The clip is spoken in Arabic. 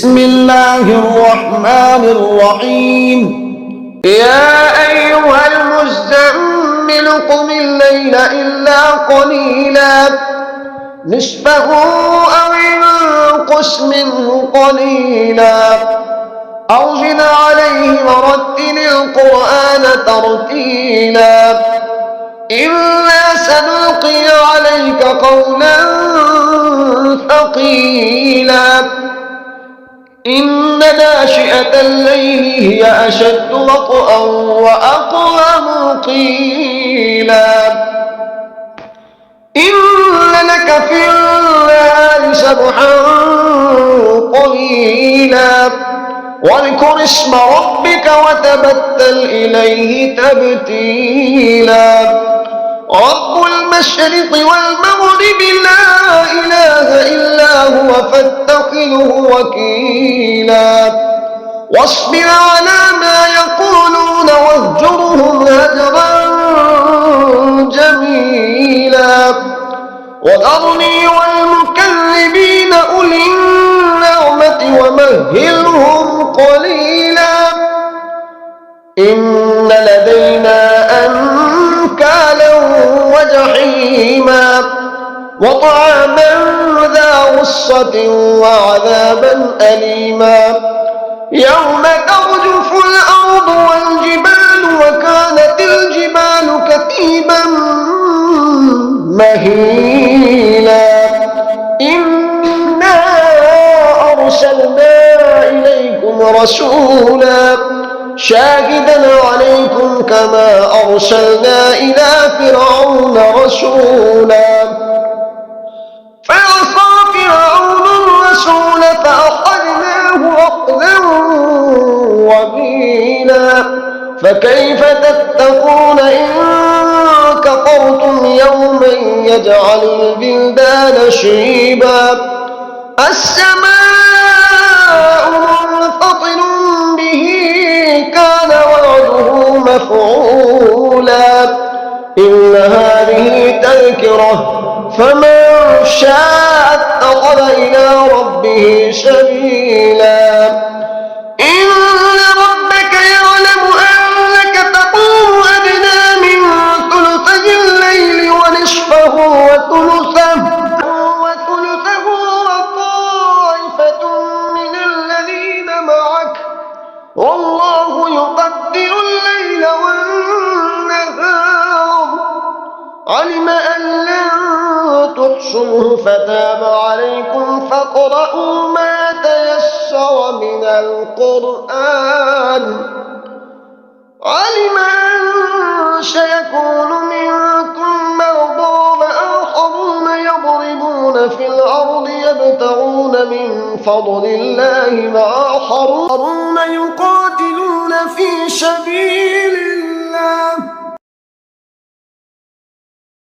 بسم الله الرحمن الرحيم. يا أيها المزمل قم الليل إلا قليلا نصفه أو انقص منه قليلا أو زد عليه ورتل القرآن ترتيلا إنا سنلقي عليك قولا ثقيلا إن ناشئة الليل هي أشد وطئا وأقوم قيلا إن لك في النهار سبحا طويلا واذكر اسم ربك وتبتل إليه تبتيلا رب المشرق والمغرب لا إله إلا هو فاتخذه وكيلا واصبر على ما يقولون واهجرهم هجرا جميلا وذرني والمكذبين أولي النعمة ومهلهم قليلا إن لدينا أنكالا وجحيما وطعاما ذا غصة وعذابا أليما يوم ترجف الأرض والجبال وكانت الجبال كثيبا مهيلا إنا أرسلنا إليكم رسولا شاهدا عليكم كما أرسلنا إلى فرعون رسولا فعصى فرعون الرسول فأخذناه أخذا وبيلا فكيف تتقون إن كفرتم يوما يجعل البلدان شيبا السماء منفطر به كان وعده مفعولا إن هذه تذكرة فمن شاء اتخذ إلى ربه سبيلا إن ربك يعلم أنك تقوم أدنى من ثلثي الليل ونصفه وثلثه وطائفة من الذين معك والله يقدر الليل والنهار علم أن لن تحصوه فتاب عليكم فاقرؤوا ما تيسر من القرآن علم أن سيكون منكم مرضى وآخرون يضربون في الأرض يبتغون من فضل الله وآخرون يقاتلون في سبيل